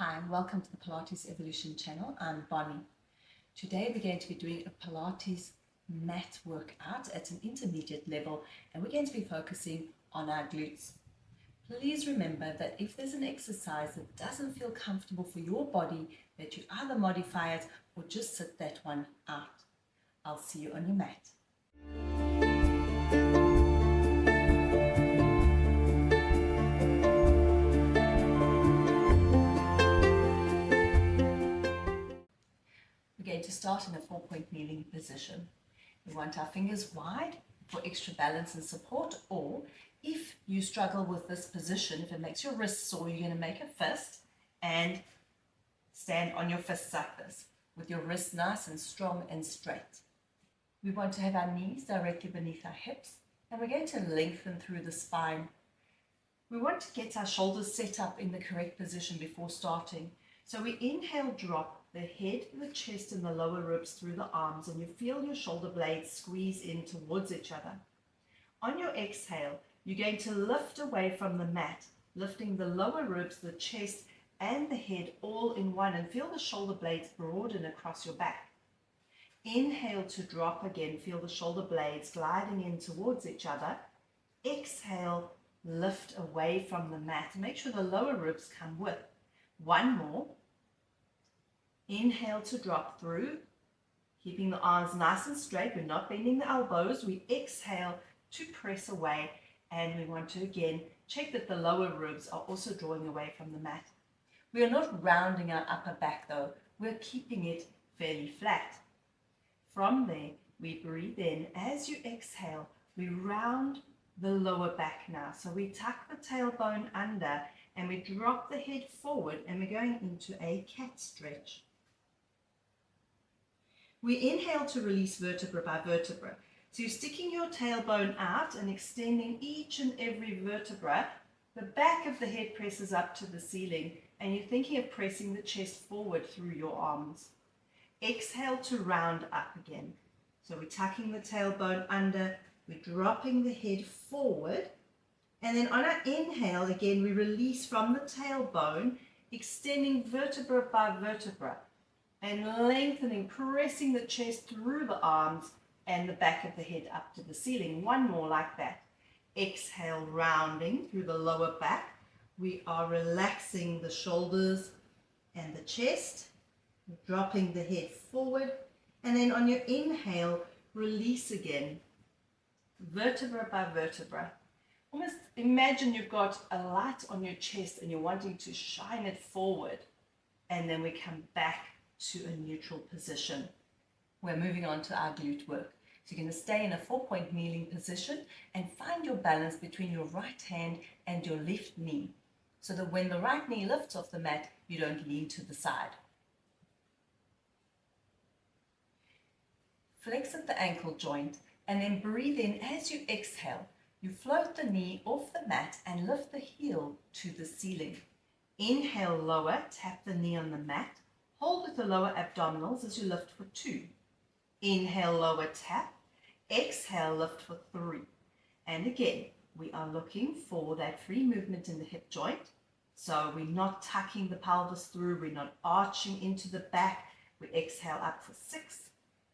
Hi and welcome to the Pilates Evolution channel. I'm Bonnie. Today we're going to be doing a Pilates mat workout at an intermediate level, and we're going to be focusing on our glutes. Please remember that if there's an exercise that doesn't feel comfortable for your body, that you either modify it or just sit that one out. I'll see you on your mat. We're going to start in a 4-point kneeling position. We want our fingers wide for extra balance and support, or if you struggle with this position, if it makes your wrists sore, you're going to make a fist and stand on your fists like this with your wrists nice and strong and straight. We want to have our knees directly beneath our hips, and we're going to lengthen through the spine. We want to get our shoulders set up in the correct position before starting. So we inhale, drop the head, the chest and the lower ribs through the arms, and you feel your shoulder blades squeeze in towards each other. On your exhale, you're going to lift away from the mat, lifting the lower ribs, the chest and the head all in one, and feel the shoulder blades broaden across your back. Inhale to drop again, feel the shoulder blades gliding in towards each other. Exhale, lift away from the mat. Make sure the lower ribs come with. One more. Inhale to drop through, keeping the arms nice and straight. We're not bending the elbows. We exhale to press away, and we want to again check that the lower ribs are also drawing away from the mat. We are not rounding our upper back though. We're keeping it fairly flat. From there, we breathe in. As you exhale, we round the lower back now. So we tuck the tailbone under and we drop the head forward, and we're going into a cat stretch. We inhale to release vertebra by vertebra. So you're sticking your tailbone out and extending each and every vertebra. The back of the head presses up to the ceiling, and you're thinking of pressing the chest forward through your arms. Exhale to round up again. So we're tucking the tailbone under, we're dropping the head forward, and then on our inhale again we release from the tailbone, extending vertebra by vertebra and lengthening, pressing the chest through the arms and the back of the head up to the ceiling. One more like that. Exhale, rounding through the lower back. We are relaxing the shoulders and the chest, dropping the head forward, and then on your inhale, release again, vertebra by vertebra. Almost imagine you've got a light on your chest and you're wanting to shine it forward, and then we come back to a neutral position. We're moving on to our glute work. So you're going to stay in a 4-point kneeling position and find your balance between your right hand and your left knee, so that when the right knee lifts off the mat, you don't lean to the side. Flex at the ankle joint and then breathe in. As you exhale, you float the knee off the mat and lift the heel to the ceiling. Inhale, lower, tap the knee on the mat. Hold with the lower abdominals as you lift for 2. Inhale, lower, tap. Exhale, lift for 3. And again, we are looking for that free movement in the hip joint. So we're not tucking the pelvis through, we're not arching into the back. We exhale up for 6.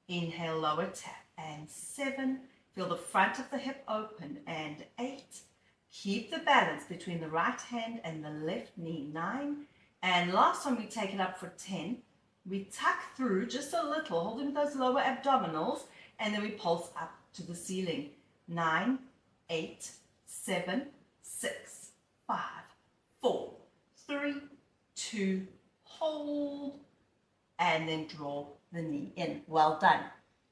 Inhale, lower, tap, and 7. Feel the front of the hip open, and 8. Keep the balance between the right hand and the left knee, 9. And last time we take it up for 10. We tuck through just a little, holding those lower abdominals, and then we pulse up to the ceiling. 9, 8, 7, 6, 5, 4, 3, 2, hold, and then draw the knee in. Well done.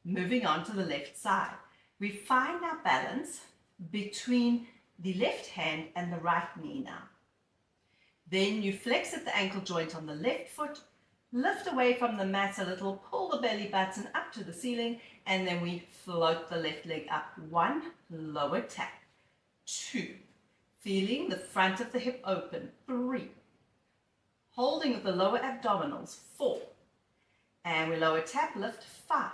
Moving on to the left side. We find our balance between the left hand and the right knee now. Then you flex at the ankle joint on the left foot, lift away from the mat a little, pull the belly button up to the ceiling, and then we float the left leg up. 1, lower tap. 2, feeling the front of the hip open. 3, holding with the lower abdominals. 4, and we lower tap, lift. 5,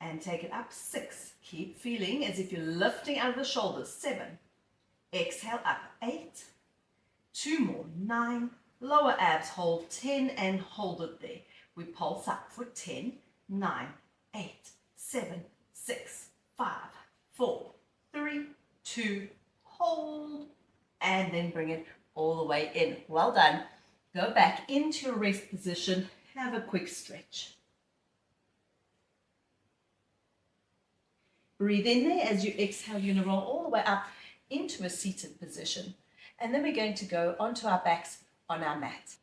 and take it up. 6, keep feeling as if you're lifting out of the shoulders. 7, exhale up. 8, 2 more. 9, Lower abs, hold 10 and hold it there. We pulse up for 10, 9, 8, 7, 6, 5, 4, 3, 2, hold, and then bring it all the way in. Well done. Go back into your rest position. Have a quick stretch. Breathe in there. As you exhale, you're going to roll all the way up into a seated position. And then we're going to go onto our backs on our mat.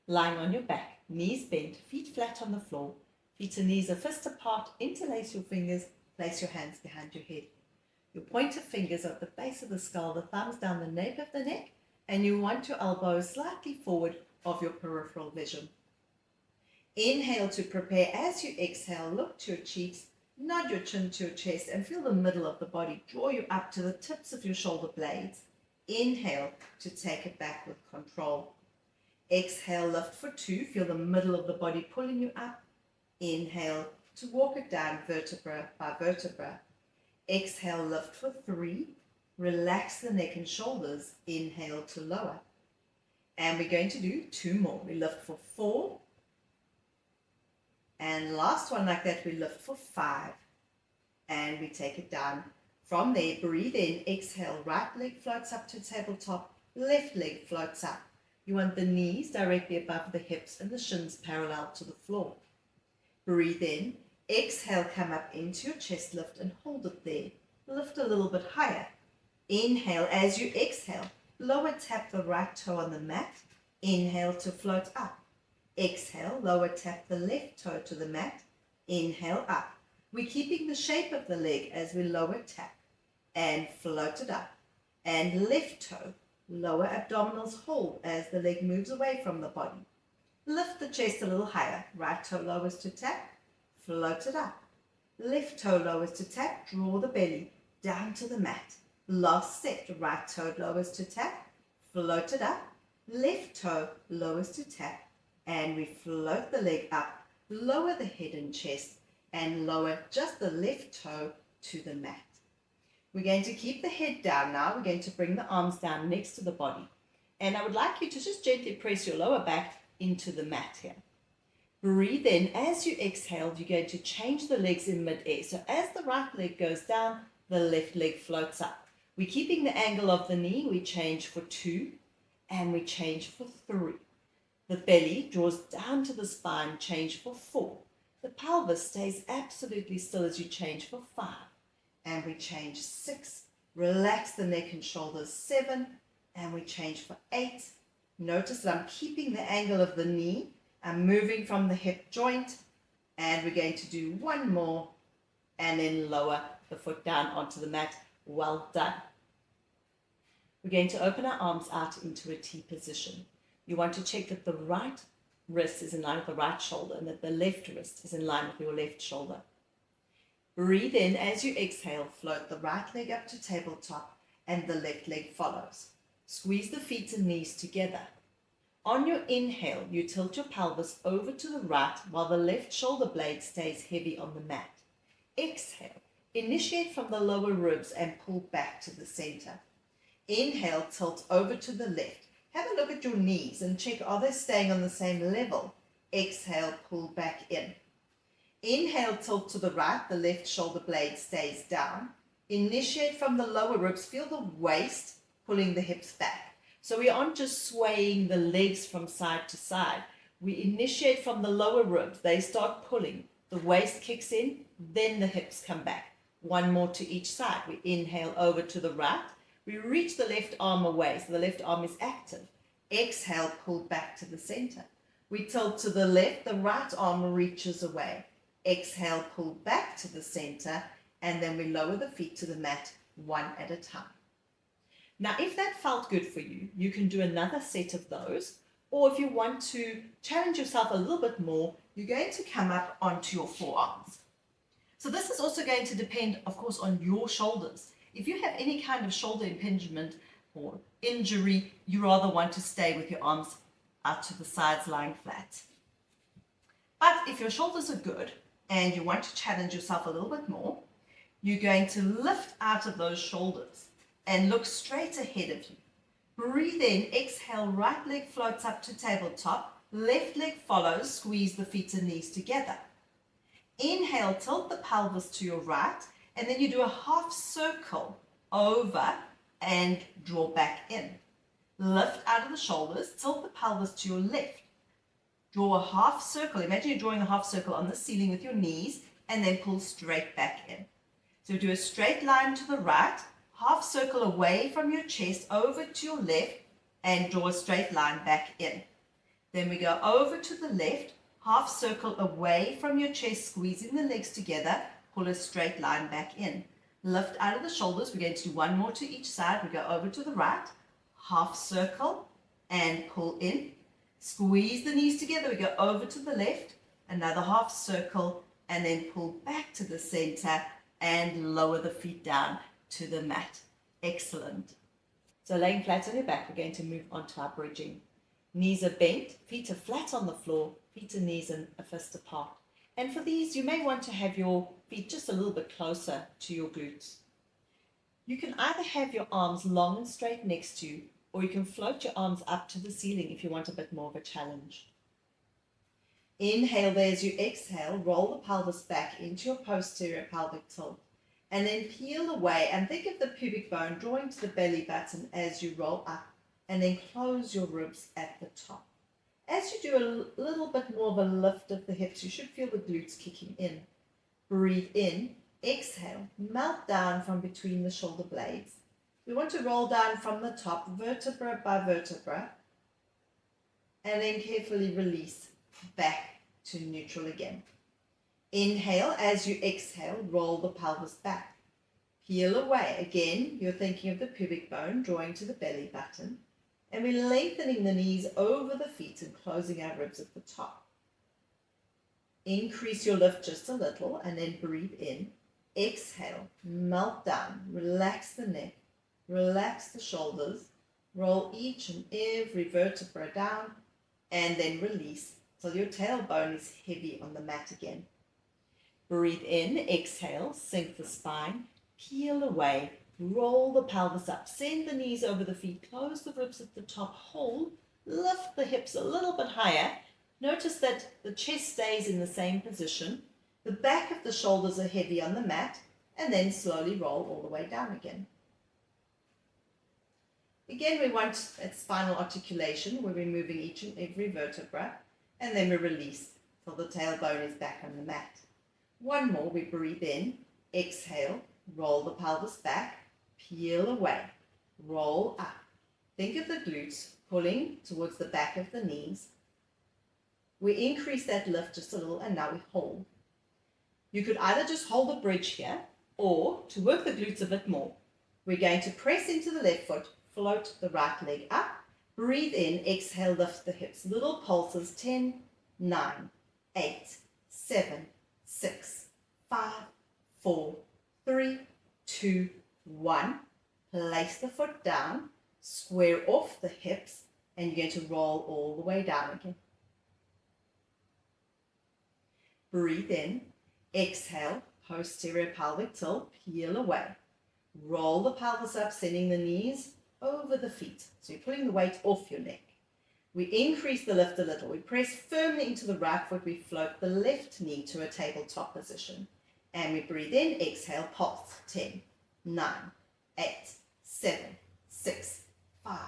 Lying on your back, knees bent, feet flat on the floor, feet and knees are fist apart, interlace your fingers, place your hands behind your head. Your pointer fingers are at the base of the skull, the thumbs down the nape of the neck, and you want your elbows slightly forward of your peripheral vision. Inhale to prepare. As you exhale, look to your cheeks, nod your chin to your chest, and feel the middle of the body draw you up to the tips of your shoulder blades. Inhale to take it back with control. Exhale, lift for 2. Feel the middle of the body pulling you up. Inhale to walk it down vertebra by vertebra. Exhale, lift for 3. Relax the neck and shoulders. Inhale to lower. And we're going to do 2 more. We lift for 4. And last one like that, we lift for 5. And we take it down. From there, breathe in, exhale, right leg floats up to tabletop, left leg floats up. You want the knees directly above the hips and the shins parallel to the floor. Breathe in, exhale, come up into your chest lift and hold it there. Lift a little bit higher. Inhale, as you exhale, lower tap the right toe on the mat. Inhale to float up. Exhale, lower tap the left toe to the mat. Inhale up. We're keeping the shape of the leg as we lower tap and float it up. And left toe, lower abdominals hold as the leg moves away from the body. Lift the chest a little higher. Right toe lowers to tap, float it up. Left toe lowers to tap, draw the belly down to the mat. Last set, right toe lowers to tap, float it up. Left toe lowers to tap, and we float the leg up, lower the head and chest, and lower just the left toe to the mat. We're going to keep the head down now. We're going to bring the arms down next to the body. And I would like you to just gently press your lower back into the mat here. Breathe in. As you exhale, you're going to change the legs in mid-air. So as the right leg goes down, the left leg floats up. We're keeping the angle of the knee. We change for 2 and we change for 3. The belly draws down to the spine, change for 4. The pelvis stays absolutely still as you change for 5. And we change 6. Relax the neck and shoulders. 7. And we change for 8. Notice that I'm keeping the angle of the knee. I'm moving from the hip joint. And we're going to do 1 more. And then lower the foot down onto the mat. Well done. We're going to open our arms out into a T position. You want to check that the right wrist is in line with the right shoulder and that the left wrist is in line with your left shoulder. Breathe in. As you exhale, float the right leg up to tabletop and the left leg follows. Squeeze the feet and knees together. On your inhale, you tilt your pelvis over to the right while the left shoulder blade stays heavy on the mat. Exhale. Initiate from the lower ribs and pull back to the center. Inhale, tilt over to the left. Have a look at your knees and check, are they staying on the same level? Exhale, pull back in. Inhale, tilt to the right, the left shoulder blade stays down. Initiate from the lower ribs, feel the waist pulling the hips back. So we aren't just swaying the legs from side to side. We initiate from the lower ribs, they start pulling. The waist kicks in, then the hips come back. 1 more to each side. We inhale over to the right. We reach the left arm away, so the left arm is active. Exhale, pull back to the center. We tilt to the left, the right arm reaches away. Exhale, pull back to the center, and then we lower the feet to the mat 1 at a time. Now, if that felt good for you, you can do another set of those, or if you want to challenge yourself a little bit more, you're going to come up onto your forearms. So this is also going to depend, of course, on your shoulders. If you have any kind of shoulder impingement or injury, you rather want to stay with your arms out to the sides lying flat. But if your shoulders are good and you want to challenge yourself a little bit more, you're going to lift out of those shoulders and look straight ahead of you. Breathe in, exhale, right leg floats up to tabletop, left leg follows, squeeze the feet and knees together. Inhale, tilt the pelvis to your right, and then you do a half circle over and draw back in. Lift out of the shoulders, tilt the pelvis to your left. Draw a half circle. Imagine you're drawing a half circle on the ceiling with your knees, and then pull straight back in. So do a straight line to the right, half circle away from your chest over to your left, and draw a straight line back in. Then we go over to the left, half circle away from your chest, squeezing the legs together, pull a straight line back in. Lift out of the shoulders. We're going to do one more to each side. We go over to the right, half circle, and pull in. Squeeze the knees together. We go over to the left, another half circle, and then pull back to the center and lower the feet down to the mat. Excellent. So laying flat on your back, we're going to move on to our bridging. Knees are bent, feet are flat on the floor, feet and knees are a fist apart. And for these, you may want to have your feet just a little bit closer to your glutes. You can either have your arms long and straight next to you, or you can float your arms up to the ceiling if you want a bit more of a challenge. Inhale there as you exhale, roll the pelvis back into your posterior pelvic tilt, and then peel away and think of the pubic bone drawing to the belly button as you roll up, and then close your ribs at the top. As you do a little bit more of a lift of the hips, you should feel the glutes kicking in. Breathe in, exhale, melt down from between the shoulder blades. We want to roll down from the top, vertebra by vertebra, and then carefully release back to neutral again. Inhale, as you exhale, roll the pelvis back. Peel away. Again, you're thinking of the pubic bone drawing to the belly button, and we're lengthening the knees over the feet and closing our ribs at the top. Increase your lift just a little, and then breathe in. Exhale, melt down, relax the neck, relax the shoulders, roll each and every vertebra down, and then release till your tailbone is heavy on the mat again. Breathe in, exhale, sink the spine, peel away, roll the pelvis up, send the knees over the feet, close the ribs at the top, hold, lift the hips a little bit higher. Notice that the chest stays in the same position, the back of the shoulders are heavy on the mat, and then slowly roll all the way down again. Again, we want that spinal articulation where we're moving each and every vertebra, and then we release till the tailbone is back on the mat. One more, we breathe in, exhale, roll the pelvis back, peel away, roll up. Think of the glutes pulling towards the back of the knees. We increase that lift just a little, and now we hold. You could either just hold the bridge here, or to work the glutes a bit more, we're going to press into the left foot, float the right leg up, breathe in, exhale, lift the hips. Little pulses, 10, 9, 8, 7, 6, 5, 4, 3, 2, 1. Place the foot down, square off the hips, and you're going to roll all the way down again. Breathe in, exhale, posterior pelvic tilt, peel away. Roll the pelvis up, sending the knees over the feet. So you're pulling the weight off your neck. We increase the lift a little. We press firmly into the right foot. We float the left knee to a tabletop position. And we breathe in, exhale, pulse. 10, 9, 8, 7, 6, 5,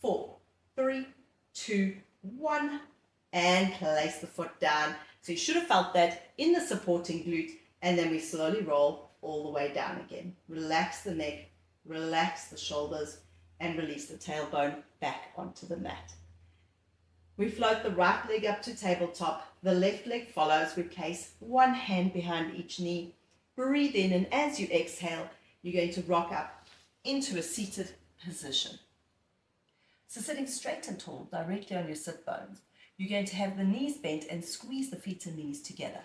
4, 3, 2, 1. And place the foot down. So you should have felt that in the supporting glute. And then we slowly roll all the way down again. Relax the neck, relax the shoulders, and release the tailbone back onto the mat. We float the right leg up to tabletop. The left leg follows. We place one hand behind each knee. Breathe in, and as you exhale, you're going to rock up into a seated position. So sitting straight and tall, directly on your sit bones, you're going to have the knees bent and squeeze the feet and knees together.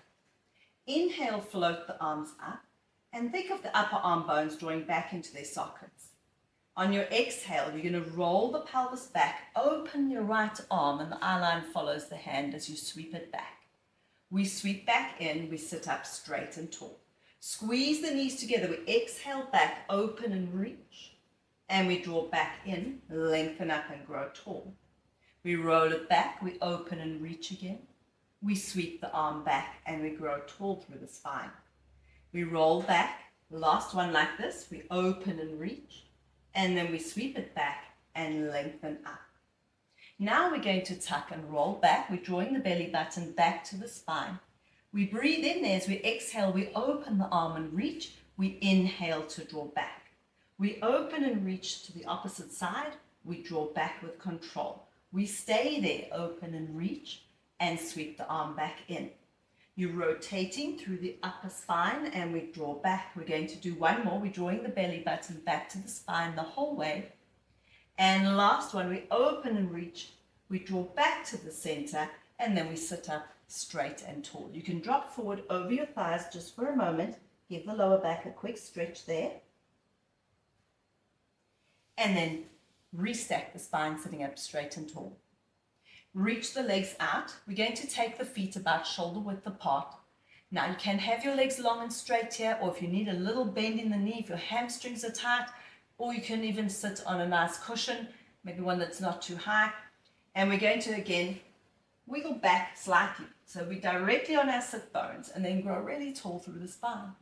Inhale, float the arms up, and think of the upper arm bones drawing back into their sockets. On your exhale, you're going to roll the pelvis back, open your right arm, and the eye line follows the hand as you sweep it back. We sweep back in, we sit up straight and tall. Squeeze the knees together, we exhale back, open and reach. and we draw back in, lengthen up and grow tall. We roll it back, we open and reach again. We sweep the arm back and we grow tall through the spine. We roll back, last one like this, we open and reach, and then we sweep it back and lengthen up. Now we're going to tuck and roll back. We're drawing the belly button back to the spine. We breathe in there. As we exhale, we open the arm and reach. We inhale to draw back. We open and reach to the opposite side. We draw back with control. We stay there, open and reach, and sweep the arm back in. You're rotating through the upper spine and we draw back. We're going to do one more. We're drawing the belly button back to the spine the whole way. And last one, we open and reach, we draw back to the center, and then we sit up straight and tall. You can drop forward over your thighs just for a moment. Give the lower back a quick stretch there. And then restack the spine sitting up straight and tall. Reach the legs out. We're going to take the feet about shoulder width apart. Now you can have your legs long and straight here, or if you need a little bend in the knee, if your hamstrings are tight, or you can even sit on a nice cushion, maybe one that's not too high. And we're going to, again, wiggle back slightly. So we're directly on our sit bones and then grow really tall through the spine.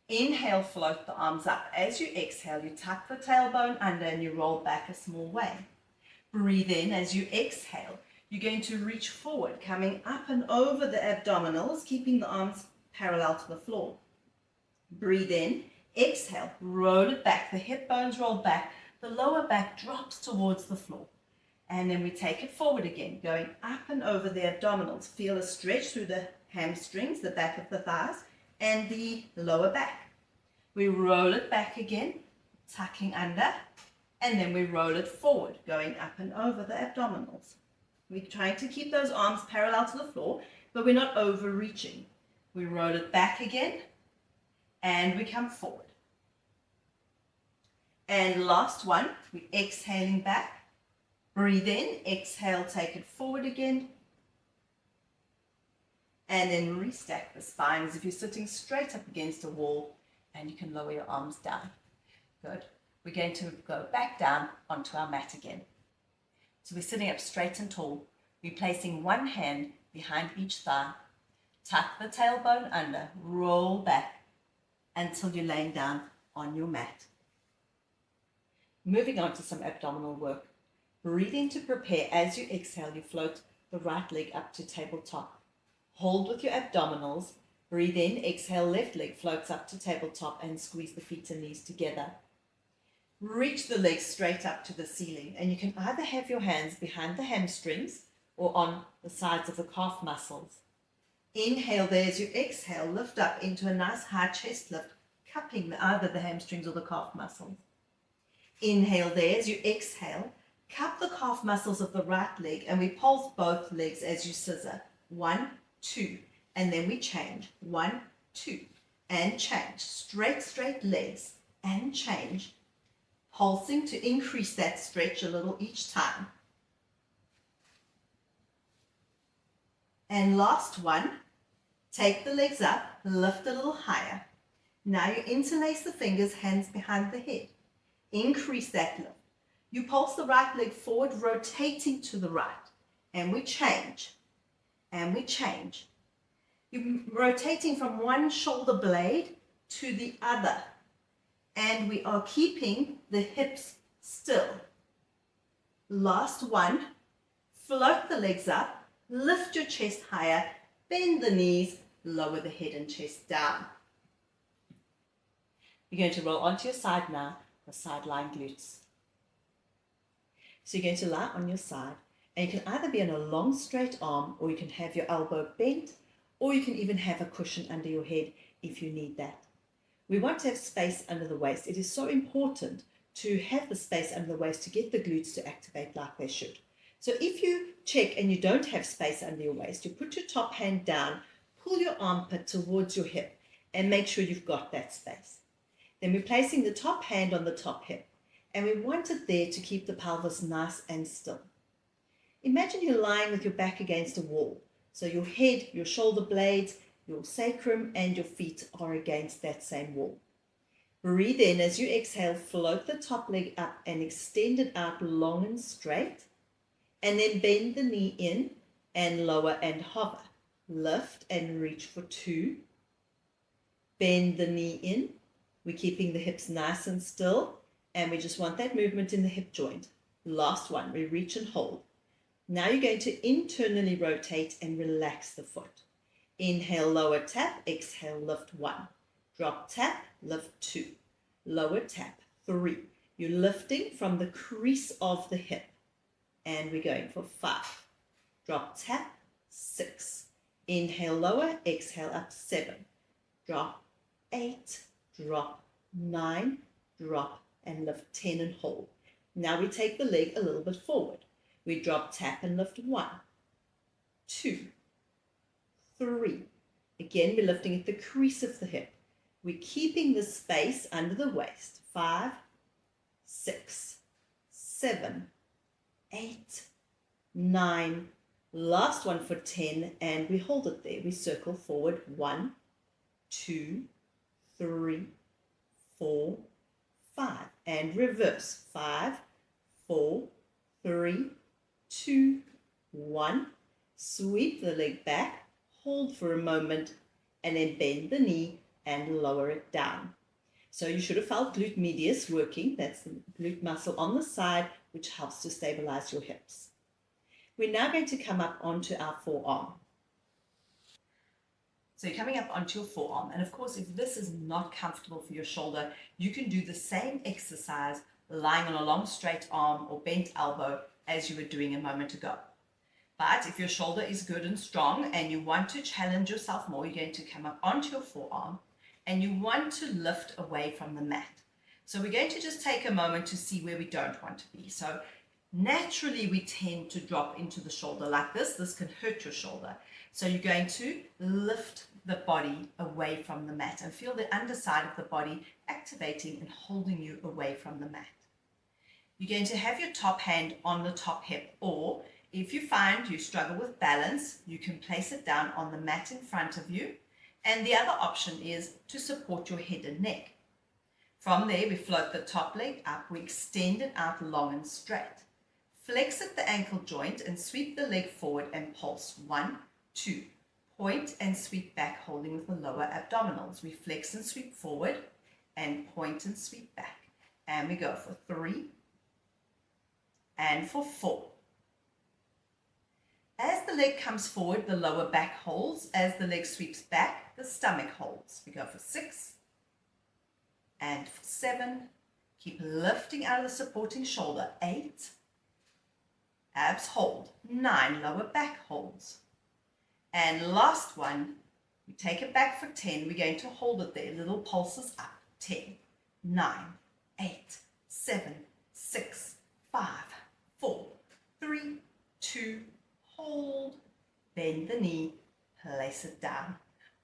Inhale, float the arms up. As you exhale, you tuck the tailbone under and you roll back a small way. Breathe in. As you exhale, you're going to reach forward, coming up and over the abdominals, keeping the arms parallel to the floor. Breathe in. Exhale, roll it back, the hip bones roll back, the lower back drops towards the floor. And then we take it forward again, going up and over the abdominals. Feel a stretch through the hamstrings, the back of the thighs, and the lower back. We roll it back again, tucking under, and then we roll it forward, going up and over the abdominals. We're trying to keep those arms parallel to the floor, but we're not overreaching. We roll it back again, and we come forward. And last one, we're exhaling back. Breathe in, exhale, take it forward again. And then restack the spine as if you're sitting straight up against a wall, and you can lower your arms down. Good. We're going to go back down onto our mat again. So we're sitting up straight and tall. We're placing one hand behind each thigh. Tuck the tailbone under, roll back until you're laying down on your mat. Moving on to some abdominal work. Breathing to prepare. As you exhale, you float the right leg up to tabletop. Hold with your abdominals. Breathe in, exhale, left leg floats up to tabletop and squeeze the feet and knees together. Reach the legs straight up to the ceiling, and you can either have your hands behind the hamstrings or on the sides of the calf muscles. Inhale there. As you exhale, lift up into a nice high chest lift, cupping either the hamstrings or the calf muscles. Inhale there. As you exhale, cup the calf muscles of the right leg, and we pulse both legs as you scissor. 1, 2, and then we change. 1, 2, and change. Straight legs, and change. Pulsing to increase that stretch a little each time. And last one, take the legs up, lift a little higher. Now you interlace the fingers, hands behind the head. Increase that lift. You pulse the right leg forward, rotating to the right. And we change. And we change. You're rotating from one shoulder blade to the other. And we are keeping the hips still. Last one. Float the legs up. Lift your chest higher. Bend the knees. Lower the head and chest down. You're going to roll onto your side now. The side lying glutes. So you're going to lie on your side, and you can either be on a long straight arm, or you can have your elbow bent, or you can even have a cushion under your head if you need that. We want to have space under the waist. It is so important to have the space under the waist to get the glutes to activate like they should. So if you check and you don't have space under your waist, you put your top hand down, pull your armpit towards your hip, and make sure you've got that space. Then we're placing the top hand on the top hip, and we want it there to keep the pelvis nice and still. Imagine you're lying with your back against a wall. So your head, your shoulder blades, your sacrum, and your feet are against that same wall. Breathe in. As you exhale, float the top leg up and extend it out long and straight. And then bend the knee in and lower and hover. Lift and reach for 2. Bend the knee in. We're keeping the hips nice and still. And we just want that movement in the hip joint. Last one. We reach and hold. Now you're going to internally rotate and relax the foot. Inhale, lower tap. Exhale, lift 1. Drop tap, lift 2. Lower tap, 3. You're lifting from the crease of the hip. And we're going for 5. Drop tap, 6. Inhale, lower. Exhale, up, 7. Drop, 8. Drop, 9. Drop, and lift 10 and hold. Now we take the leg a little bit forward. We drop, tap, and lift 1, 2, 3. Again, we're lifting at the crease of the hip. We're keeping the space under the waist. 5, 6, 7, 8, 9. Last one for 10, and we hold it there. We circle forward. 1, 2, 3, 4, 5. And reverse. 5, 4, 3, 2, 1. Sweep the leg back, hold for a moment, and then bend the knee and lower it down. So you should have felt glute medius working. That's the glute muscle on the side, which helps to stabilize your hips. We're now going to come up onto our forearm. So you're coming up onto your forearm. And of course, if this is not comfortable for your shoulder, you can do the same exercise lying on a long straight arm or bent elbow as you were doing a moment ago. But if your shoulder is good and strong and you want to challenge yourself more, you're going to come up onto your forearm and you want to lift away from the mat. So we're going to just take a moment to see where we don't want to be. So naturally we tend to drop into the shoulder like this. This can hurt your shoulder. So you're going to lift the body away from the mat and feel the underside of the body activating and holding you away from the mat. You're going to have your top hand on the top hip, or if you find you struggle with balance, you can place it down on the mat in front of you. And the other option is to support your head and neck. From there, we float the top leg up, we extend it out long and straight. Flex at the ankle joint and sweep the leg forward and pulse. 1, 2. Point and sweep back, holding with the lower abdominals. We flex and sweep forward and point and sweep back. And we go for 3 and for 4. As the leg comes forward, the lower back holds. As the leg sweeps back, the stomach holds. We go for 6 and for 7. Keep lifting out of the supporting shoulder. 8. Abs hold. 9. Lower back holds. And last one, we take it back for 10. We're going to hold it there. Little pulses up. 10, 9, 8, 7, 6, 5, 4, 3, 2, hold, bend the knee, place it down.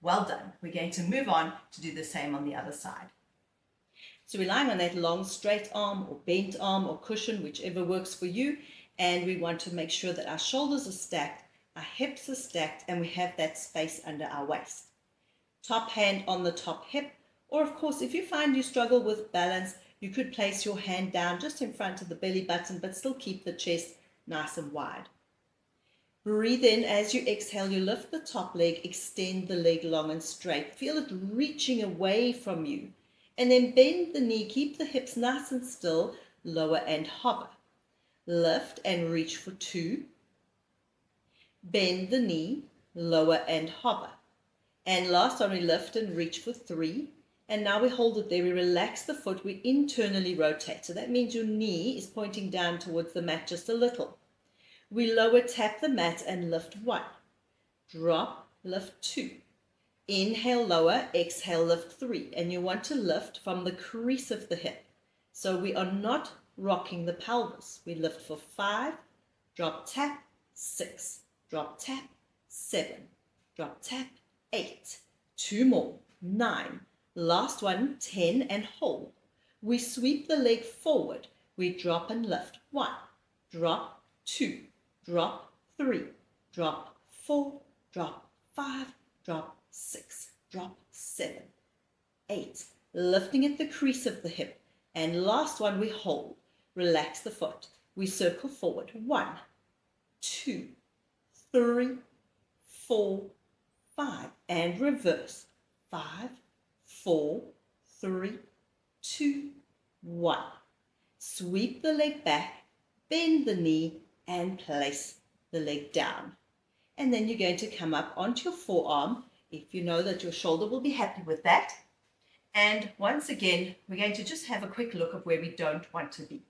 Well done. We're going to move on to do the same on the other side. So we're lying on that long straight arm or bent arm or cushion, whichever works for you. And we want to make sure that our shoulders are stacked, our hips are stacked, and we have that space under our waist. Top hand on the top hip, or of course, if you find you struggle with balance, you could place your hand down just in front of the belly button, but still keep the chest nice and wide. Breathe in. As you exhale, you lift the top leg, extend the leg long and straight. Feel it reaching away from you. And then bend the knee, keep the hips nice and still, lower and hover. Lift and reach for 2. Bend the knee, lower and hover. And last one, we lift and reach for 3. And now we hold it there. We relax the foot. We internally rotate. So that means your knee is pointing down towards the mat just a little. We lower, tap the mat and lift 1. Drop, lift 2. Inhale, lower, exhale, lift 3. And you want to lift from the crease of the hip. So we are not rocking the pelvis. We lift for 5, drop, tap, 6, drop, tap, 7, drop, tap, 8. 2 more, 9. Last one, 10, and hold. We sweep the leg forward. We drop and lift. 1, drop, 2, drop, 3, drop, 4, drop, 5, drop, 6, drop, 7, 8, lifting at the crease of the hip. And last one, we hold. Relax the foot. We circle forward. 1, 2, 3, 4, 5. And reverse. 5, 4, 3, 2, 1. Sweep the leg back, bend the knee, and place the leg down. And then you're going to come up onto your forearm, if you know that your shoulder will be happy with that. And once again, we're going to just have a quick look at where we don't want to be.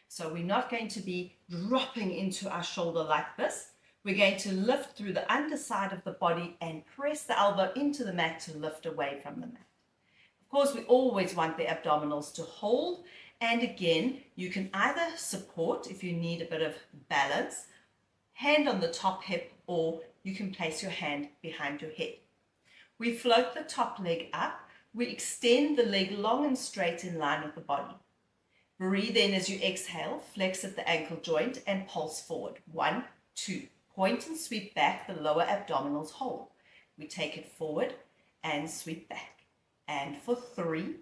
So we're not going to be dropping into our shoulder like this. We're going to lift through the underside of the body and press the elbow into the mat to lift away from the mat. Of course, we always want the abdominals to hold. And again, you can either support if you need a bit of balance, hand on the top hip, or you can place your hand behind your head. We float the top leg up. We extend the leg long and straight in line with the body. Breathe in as you exhale, flex at the ankle joint and pulse forward. 1, 2. Point and sweep back, the lower abdominals hold. We take it forward and sweep back. And for 3,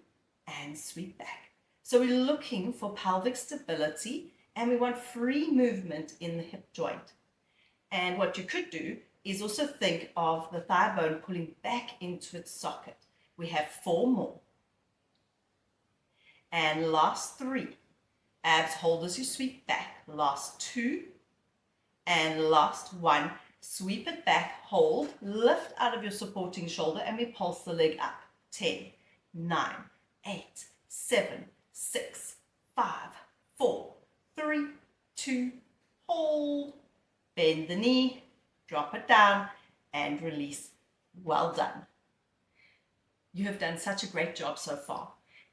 and sweep back. So we're looking for pelvic stability and we want free movement in the hip joint. And what you could do is also think of the thigh bone pulling back into its socket. We have 4 more. And last 3. Abs hold as you sweep back. Last 2. And last 1. Sweep it back, hold, lift out of your supporting shoulder, and we pulse the leg up. 10, 9, 8, 7, 6, 5, 4, 3, 2, hold. Bend the knee, drop it down, and release. Well done. You have done such a great job so far.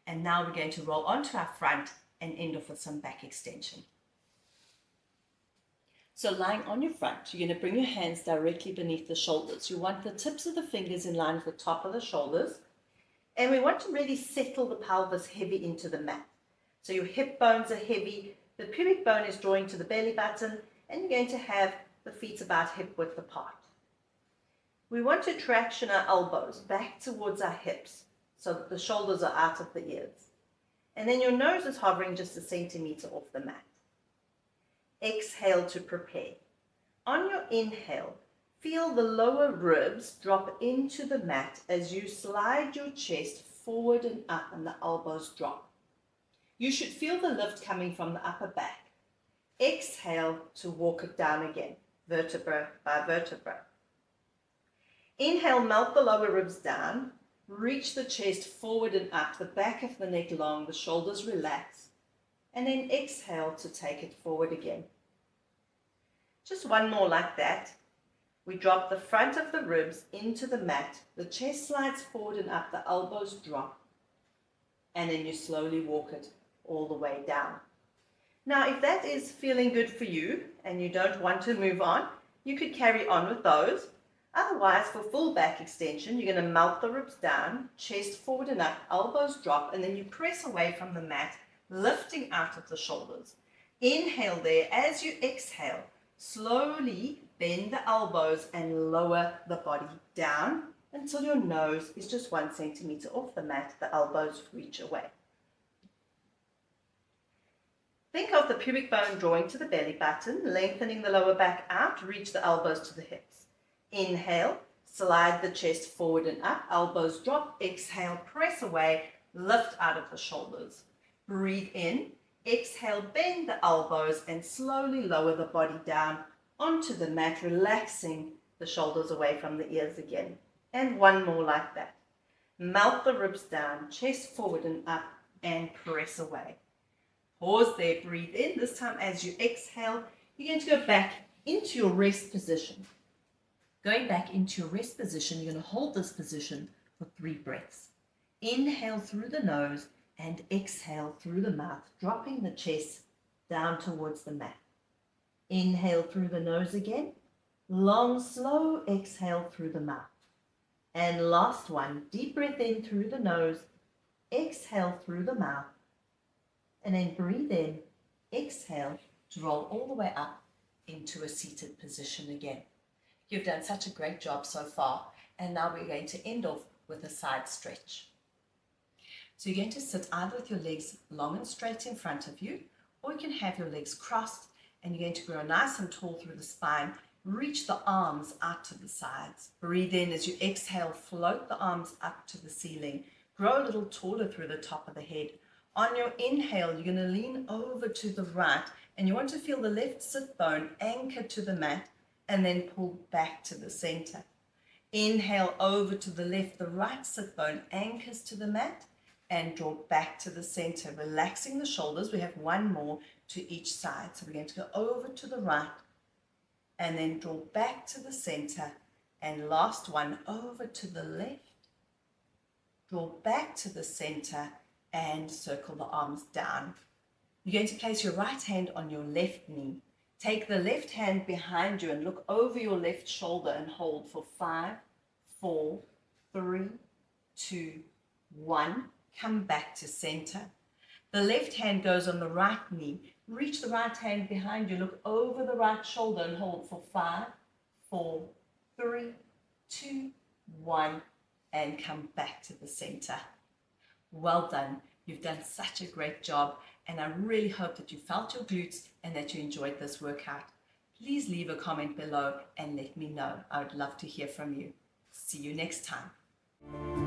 And now we're going to roll onto our front and end off with some back extension. So lying on your front, you're going to bring your hands directly beneath the shoulders. You want the tips of the fingers in line with the top of the shoulders. And we want to really settle the pelvis heavy into the mat. So your hip bones are heavy, the pubic bone is drawing to the belly button, and you're going to have the feet about hip width apart. We want to traction our elbows back towards our hips so that the shoulders are out of the ears. And then your nose is hovering just a centimeter off the mat. Exhale to prepare. On your inhale, feel the lower ribs drop into the mat as you slide your chest forward and up and the elbows drop. You should feel the lift coming from the upper back. Exhale to walk it down again, vertebra by vertebra. Inhale, melt the lower ribs down, reach the chest forward and up, the back of the neck long, the shoulders relax, and then exhale to take it forward again. Just one more like that. We drop the front of the ribs into the mat, the chest slides forward and up, the elbows drop, and then you slowly walk it all the way down. Now, if that is feeling good for you and you don't want to move on, you could carry on with those. Otherwise, for full back extension, you're going to melt the ribs down, chest forward and up, elbows drop, and then you press away from the mat, lifting out of the shoulders. Inhale there. As you exhale, slowly bend the elbows and lower the body down until your nose is just 1 centimeter off the mat, the elbows reach away. Think of the pubic bone drawing to the belly button, lengthening the lower back out, reach the elbows to the hips. Inhale, slide the chest forward and up, elbows drop, exhale, press away, lift out of the shoulders. Breathe in, exhale, bend the elbows and slowly lower the body down onto the mat, relaxing the shoulders away from the ears again. And one more like that. Melt the ribs down, chest forward and up, and press away. Pause there, breathe in. This time as you exhale, you're going to go back into your rest position. Going back into your rest position, you're going to hold this position for 3 breaths. Inhale through the nose and exhale through the mouth, dropping the chest down towards the mat. Inhale through the nose again. Long, slow exhale through the mouth. And last one, deep breath in through the nose, exhale through the mouth. And then breathe in, exhale to roll all the way up into a seated position again. You've done such a great job so far, and now we're going to end off with a side stretch. So you're going to sit either with your legs long and straight in front of you, or you can have your legs crossed, and you're going to grow nice and tall through the spine. Reach the arms out to the sides. Breathe in as you exhale, float the arms up to the ceiling. Grow a little taller through the top of the head. On your inhale, you're going to lean over to the right, and you want to feel the left sit bone anchor to the mat, and then pull back to the center. Inhale over to the left, the right sit bone anchors to the mat, and draw back to the center, relaxing the shoulders. We have one more to each side. So we're going to go over to the right, and then draw back to the center, and last one over to the left, draw back to the center, and circle the arms down. You're going to place your right hand on your left knee. Take the left hand behind you and look over your left shoulder and hold for 5, 4, 3, 2, 1. Come back to center. The left hand goes on the right knee. Reach the right hand behind you, look over the right shoulder and hold for 5, 4, 3, 2, 1, and come back to the center. Well done. You've done such a great job, and I really hope that you felt your glutes and that you enjoyed this workout. Please leave a comment below and let me know. I would love to hear from you. See you next time.